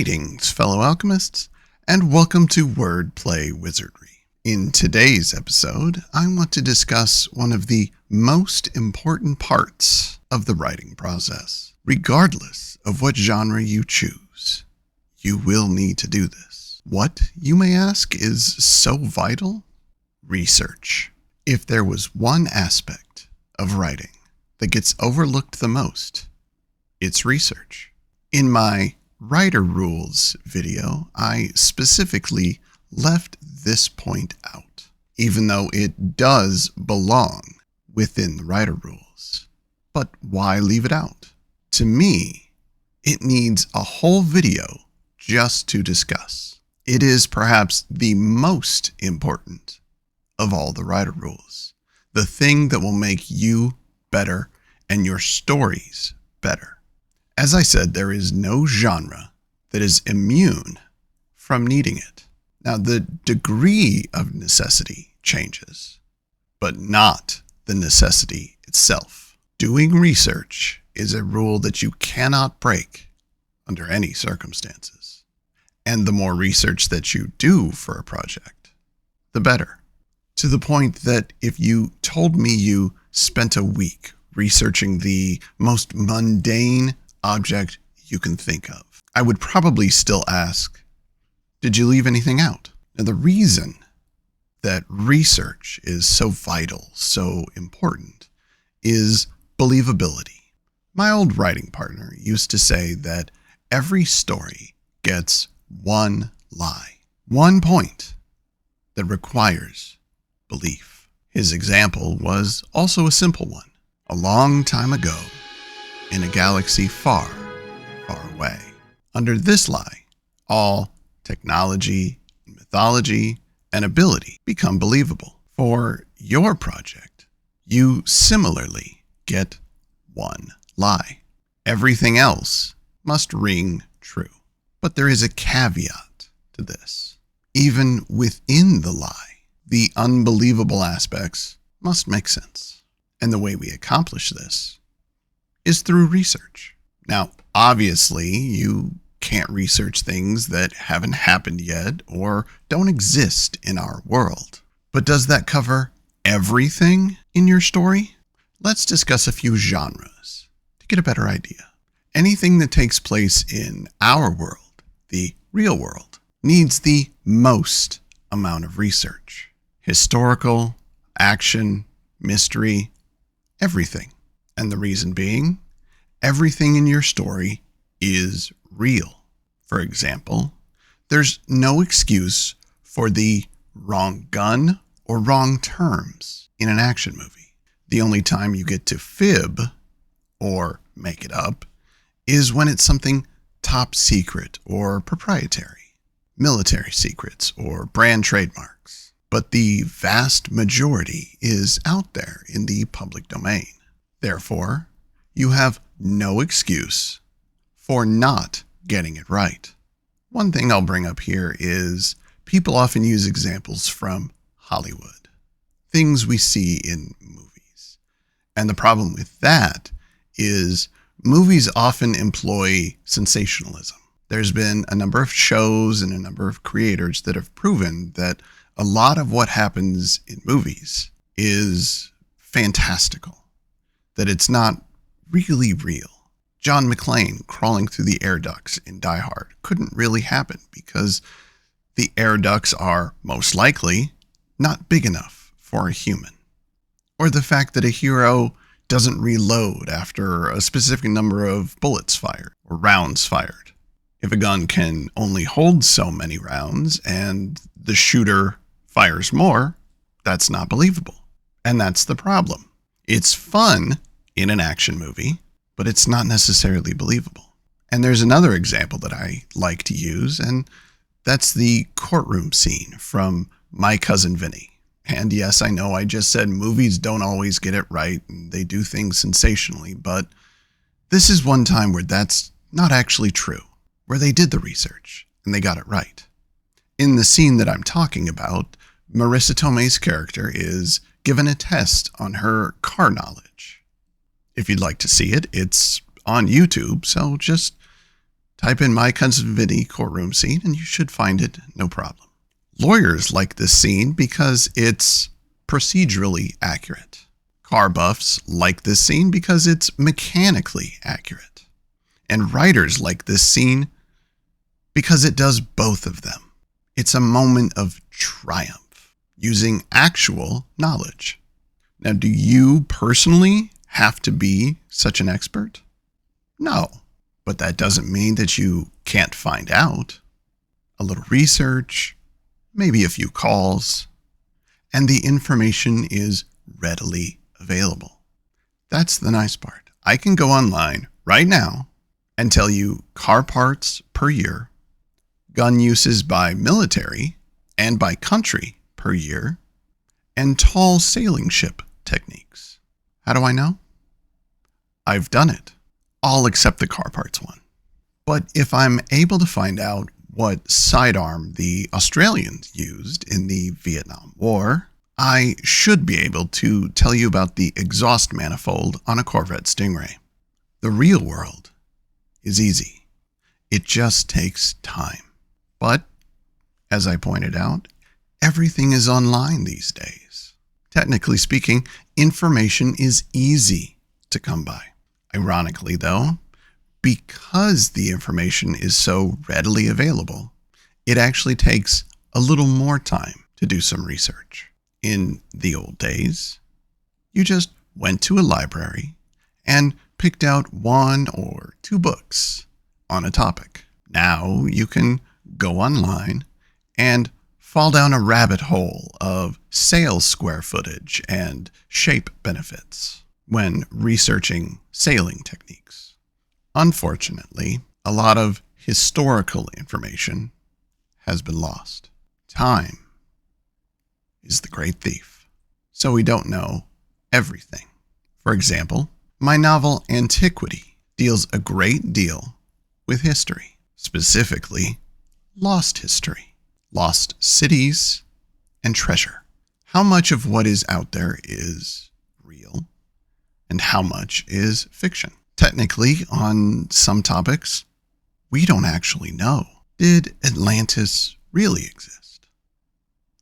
Greetings, fellow alchemists, and welcome to Wordplay Wizardry. In today's episode, I want to discuss one of the most important parts of the writing process. Regardless of what genre you choose, you will need to do this. What, you may ask, is so vital? Research. If there was one aspect of writing that gets overlooked the most, it's research. In my Writer Rules video, I specifically left this point out, even though it does belong within the Writer Rules. But why leave it out? To me, it needs a whole video just to discuss. It is perhaps the most important of all the Writer Rules, the thing that will make you better and your stories better. As I said, there is no genre that is immune from needing it. Now, the degree of necessity changes, but not the necessity itself. Doing research is a rule that you cannot break under any circumstances. And the more research that you do for a project, the better. To the point that if you told me you spent a week researching the most mundane object you can think of, I would probably still ask, did you leave anything out? Now, the reason that research is so vital, so important, is believability. My old writing partner used to say that every story gets one lie, one point that requires belief. His example was also a simple one. A long time ago, in a galaxy far, far away. Under this lie, all technology, mythology, and ability become believable. For your project, you similarly get one lie. Everything else must ring true. But there is a caveat to this. Even within the lie, the unbelievable aspects must make sense. And the way we accomplish this is through research. Now, obviously, you can't research things that haven't happened yet or don't exist in our world. But does that cover everything in your story? Let's discuss a few genres to get a better idea. Anything that takes place in our world, the real world, needs the most amount of research. Historical, action, mystery, everything. And the reason being, everything in your story is real. For example, there's no excuse for the wrong gun or wrong terms in an action movie. The only time you get to fib or make it up is when it's something top secret or proprietary, military secrets or brand trademarks. But the vast majority is out there in the public domain. Therefore, you have no excuse for not getting it right. One thing I'll bring up here is people often use examples from Hollywood, things we see in movies. And the problem with that is movies often employ sensationalism. There's been a number of shows and a number of creators that have proven that a lot of what happens in movies is fantastical, that it's not really real. John McClane crawling through the air ducts in Die Hard couldn't really happen because the air ducts are most likely not big enough for a human. Or the fact that a hero doesn't reload after a specific number of bullets fired or rounds fired. If a gun can only hold so many rounds and the shooter fires more, that's not believable. And that's the problem. It's fun in an action movie, but it's not necessarily believable. And there's another example that I like to use, and that's the courtroom scene from My Cousin Vinny. And yes, I know I just said movies don't always get it right, and they do things sensationally, but this is one time where that's not actually true, where they did the research, and they got it right. In the scene that I'm talking about, Marissa Tomei's character is given a test on her car knowledge. If you'd like to see it, it's on YouTube, so just Type in My Cousin Vinny courtroom scene and you should find it, no problem. Lawyers like this scene because it's procedurally accurate. Car buffs like this scene because it's mechanically accurate. And writers like this scene because it does both of them. It's a moment of triumph using actual knowledge. Now, do you personally have to be such an expert? No, but that doesn't mean that you can't find out. A little research, maybe a few calls, and the information is readily available. That's the nice part. I can go online right now and tell you car parts per year, gun uses by military and by country per year, and tall sailing ship techniques. How do I know? I've done it, all except the car parts one. But if I'm able to find out what sidearm the Australians used in the Vietnam War, I should be able to tell you about the exhaust manifold on a Corvette Stingray. The real world is easy. It just takes time. But, as I pointed out, everything is online these days. Technically speaking, information is easy to come by. Ironically, though, because the information is so readily available, it actually takes a little more time to do some research. In the old days, you just went to a library and picked out 1 or 2 books on a topic. Now you can go online and fall down a rabbit hole of sales square footage and shape benefits when researching sailing techniques. Unfortunately, a lot of historical information has been lost. Time is the great thief, so we don't know everything. For example, my novel Antiquity deals a great deal with history, specifically lost history, lost cities, and treasure. How much of what is out there is real, and how much is fiction? Technically, on some topics, we don't actually know. Did Atlantis really exist?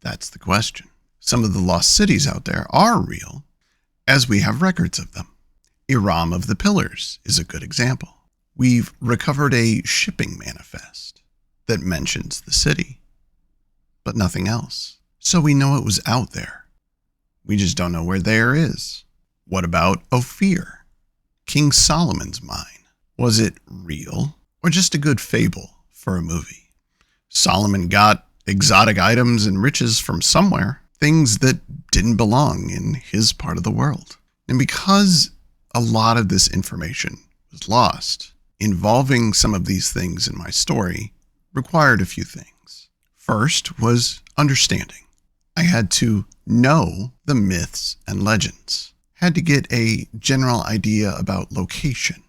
That's the question. Some of the lost cities out there are real, as we have records of them. Iram of the Pillars is a good example. We've recovered a shipping manifest that mentions the city, but nothing else. So we know it was out there. We just don't know where there is. What about Ophir, King Solomon's mine? Was it real or just a good fable for a movie? Solomon got exotic items and riches from somewhere, things that didn't belong in his part of the world. And because a lot of this information was lost, involving some of these things in my story required a few things. First was understanding. I had to know the myths and legends, had to get a general idea about location,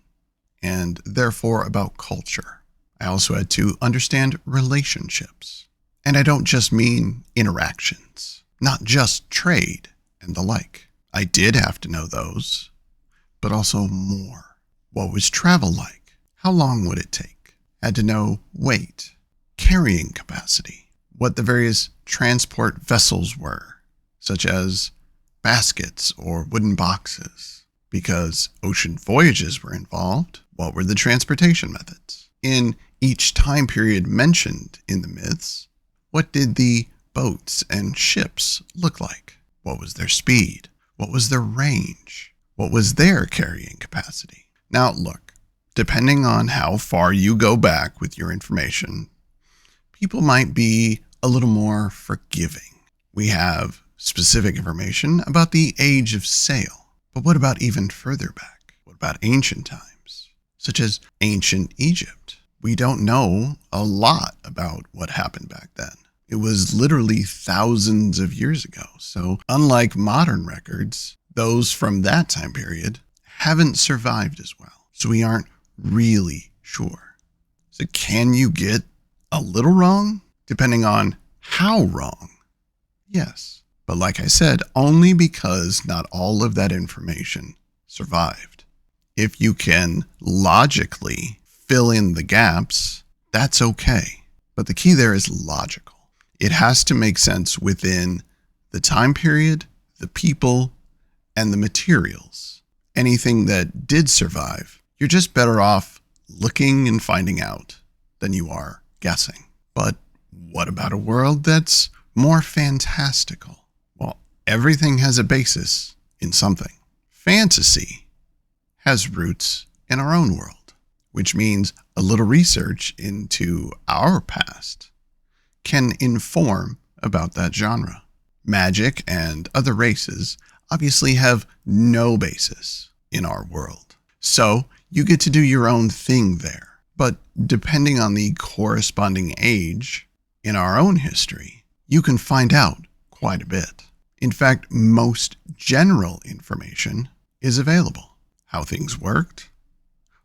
and therefore about culture. I also had to understand relationships. And I don't just mean interactions, not just trade and the like. I did have to know those, but also more. What was travel like? How long would it take? Had to know weight, carrying capacity, what the various transport vessels were, such as baskets or wooden boxes. Because ocean voyages were involved, what were the transportation methods? In each time period mentioned in the myths, what did the boats and ships look like? What was their speed? What was their range? What was their carrying capacity? Now, look, depending on how far you go back with your information, people might be a little more forgiving. We have specific information about the age of sail, but what about even further back? What about ancient times, such as ancient Egypt? We don't know a lot about what happened back then. It was literally thousands of years ago. So unlike modern records, those from that time period haven't survived as well. So we aren't really sure. So can you get a little wrong? Depending on how wrong? Yes. But like I said, only because not all of that information survived. If you can logically fill in the gaps, that's okay. But the key there is logical. It has to make sense within the time period, the people, and the materials. Anything that did survive, you're just better off looking and finding out than you are guessing. But what about a world that's more fantastical? Well, everything has a basis in something. Fantasy has roots in our own world, which means a little research into our past can inform about that genre. Magic and other races obviously have no basis in our world. So you get to do your own thing there. But depending on the corresponding age in our own history, you can find out quite a bit. In fact, most general information is available. How things worked,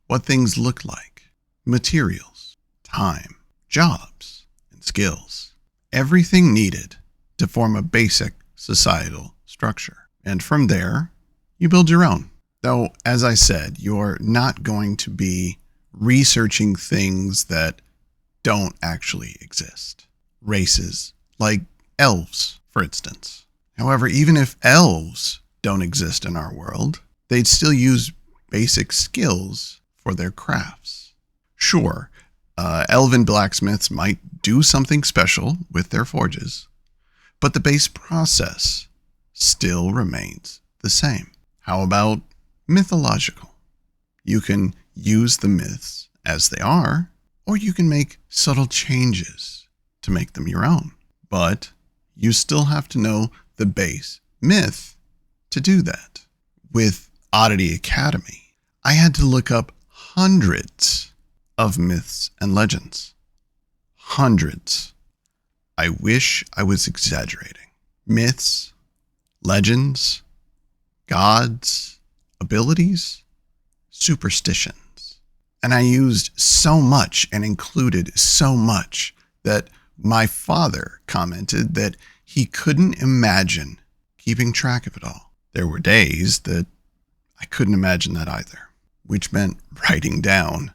what things looked like, materials, time, jobs, and skills. Everything needed to form a basic societal structure. And from there, you build your own. Though, as I said, you're not going to be researching things that don't actually exist. Races like elves, for instance. However, even if elves don't exist in our world, they'd still use basic skills for their crafts. Sure, elven blacksmiths might do something special with their forges, but the base process still remains the same. How about mythological? You can use the myths as they are, or you can make subtle changes to make them your own. But you still have to know the base myth to do that. With Oddity Academy, I had to look up hundreds of myths and legends. Hundreds. I wish I was exaggerating. Myths, legends, gods, abilities, superstitions. And I used so much and included so much that my father commented that he couldn't imagine keeping track of it all. There were days that I couldn't imagine that either, which meant writing down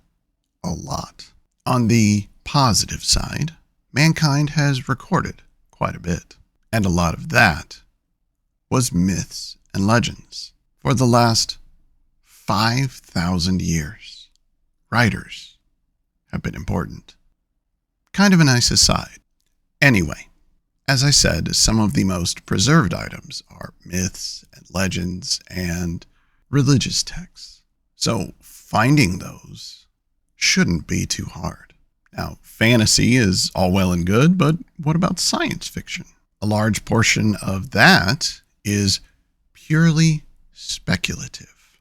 a lot. On the positive side, mankind has recorded quite a bit, and a lot of that was myths and legends. For the last 5,000 years, writers have been important. Kind of a nice aside. Anyway, as I said, some of the most preserved items are myths and legends and religious texts. So finding those shouldn't be too hard. Now, fantasy is all well and good, but what about science fiction? A large portion of that is purely speculative.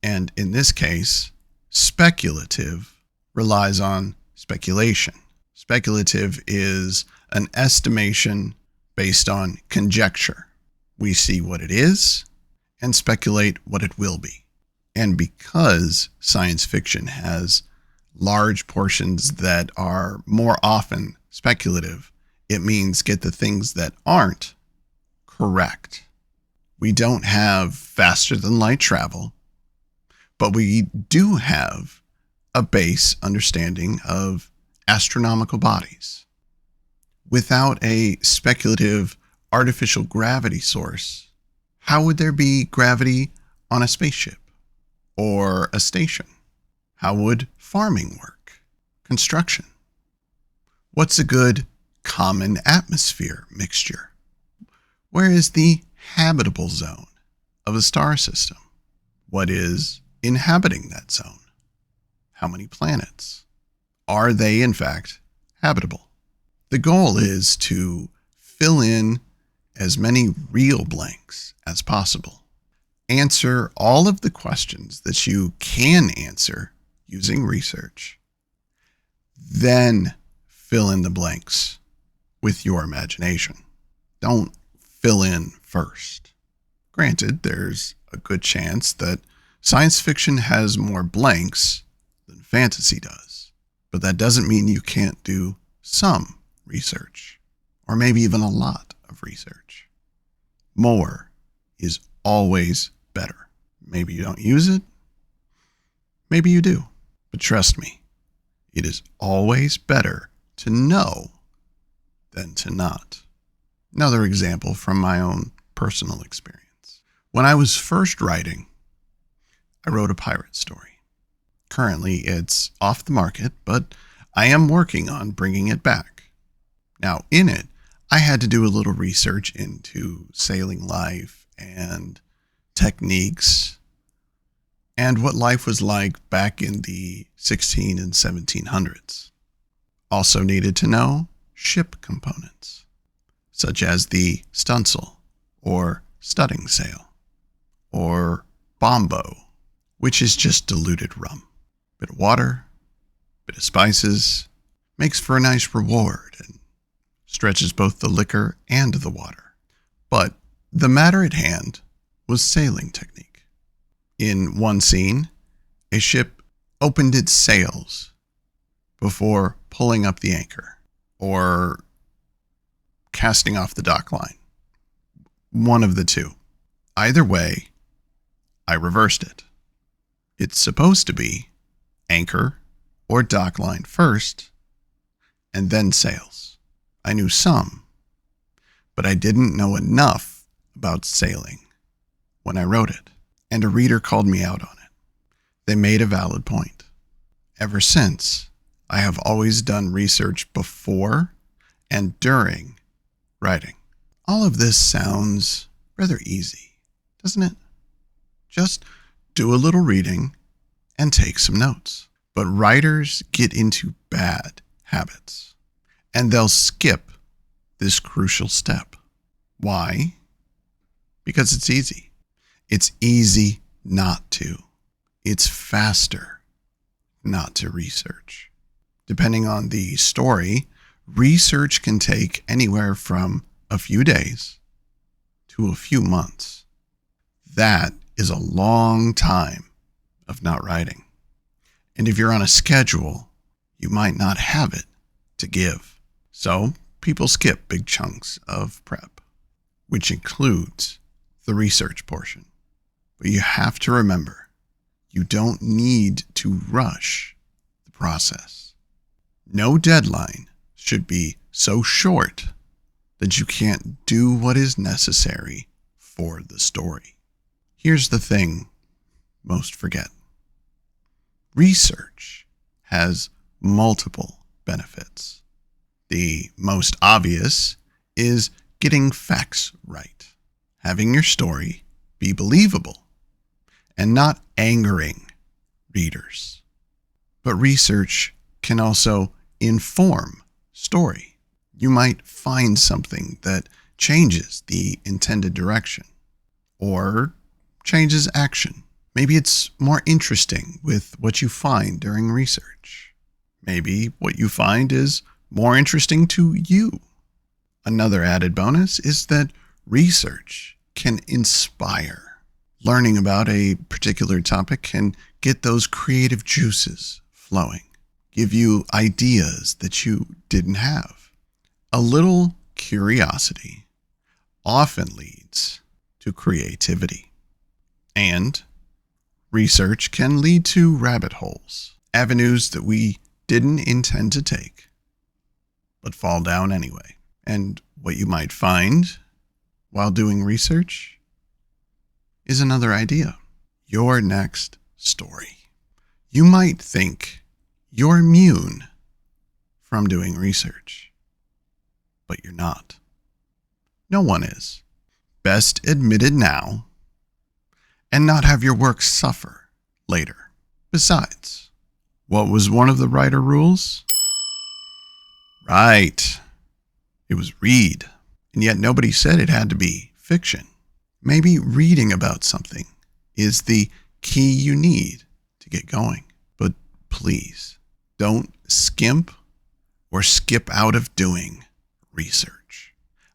And in this case, speculative relies on speculation. Speculative is an estimation based on conjecture. We see what it is and speculate what it will be. And because science fiction has large portions that are more often speculative, it means get the things that aren't correct. We don't have faster than light travel, but we do have a base understanding of astronomical bodies. Without a speculative artificial gravity source, how would there be gravity on a spaceship or a station? How would farming work? Construction? What's a good common atmosphere mixture? Where is the habitable zone of a star system? What is inhabiting that zone? How many planets? Are they, in fact, habitable? The goal is to fill in as many real blanks as possible. Answer all of the questions that you can answer using research. Then fill in the blanks with your imagination. Don't fill in first. Granted, there's a good chance that science fiction has more blanks than fantasy does, but that doesn't mean you can't do some research, or maybe even a lot of research. More is always better. Maybe you don't use it, maybe you do, but trust me, It is always better to know than to not. Another example from my own personal experience. When I was first writing, I wrote a pirate story. Currently, it's off the market, but I am working on bringing it back. Now, in it, I had to do a little research into sailing life and techniques and what life was like back in the 16 and 1700s. Also needed to know ship components, such as the stunsail or studding sail or bombo, which is just diluted rum. Bit of water, bit of spices, makes for a nice reward and stretches both the liquor and the water. But the matter at hand was sailing technique. In one scene, a ship opened its sails before pulling up the anchor or casting off the dock line. One of the two. Either way, I reversed it. It's supposed to be anchor or dock line first, and then sails. I knew some, but I didn't know enough about sailing when I wrote it, and a reader called me out on it. They made a valid point. Ever since, I have always done research before and during writing. All of this sounds rather easy, doesn't it? Just do a little reading and take some notes. But writers get into bad habits, and they'll skip this crucial step. Why? Because it's easy. It's easy not to. It's faster not to research. Depending on the story, research can take anywhere from a few days to a few months. That is a long time of not writing. And if you're on a schedule, you might not have it to give. So people skip big chunks of prep, which includes the research portion. But you have to remember, you don't need to rush the process. No deadline should be so short that you can't do what is necessary for the story. Here's the thing most forget. Research has multiple benefits. The most obvious is getting facts right, having your story be believable, and not angering readers. But research can also inform story. You might find something that changes the intended direction or changes action. Maybe it's more interesting with what you find during research. Maybe what you find is more interesting to you. Another added bonus is that research can inspire. Learning about a particular topic can get those creative juices flowing, give you ideas that you didn't have. A little curiosity often leads to creativity. And research can lead to rabbit holes, avenues that we didn't intend to take, but fall down anyway. And what you might find while doing research is another idea. Your next story. You might think you're immune from doing research, but you're not. No one is. Best admit it now and not have your work suffer later. Besides, what was one of the writer rules? Right. It was read. And yet nobody said it had to be fiction. Maybe reading about something is the key you need to get going. But please, don't skimp or skip out of doing research.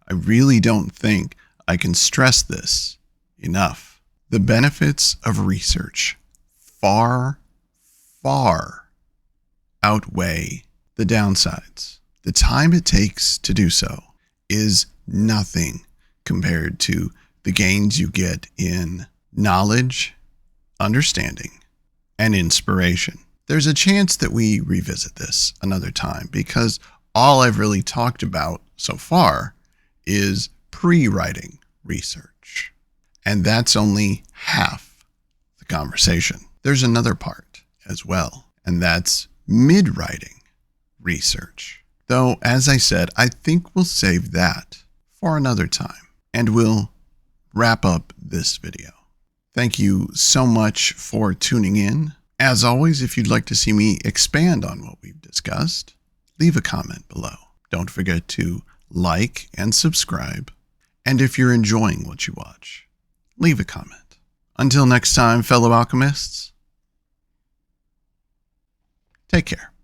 I really don't think I can stress this enough. The benefits of research far, far outweigh the downsides. The time it takes to do so is nothing compared to the gains you get in knowledge, understanding, and inspiration. there's a chance that we revisit this another time because all I've really talked about so far is pre-writing research. And that's only half the conversation. There's another part as well, and that's mid-writing research. Though, as I said, I think we'll save that for another time, and we'll wrap up this video. Thank you so much for tuning in. As always, if you'd like to see me expand on what we've discussed, leave a comment below. Don't forget to like and subscribe. And if you're enjoying what you watch, leave a comment. Until next time, fellow alchemists, take care.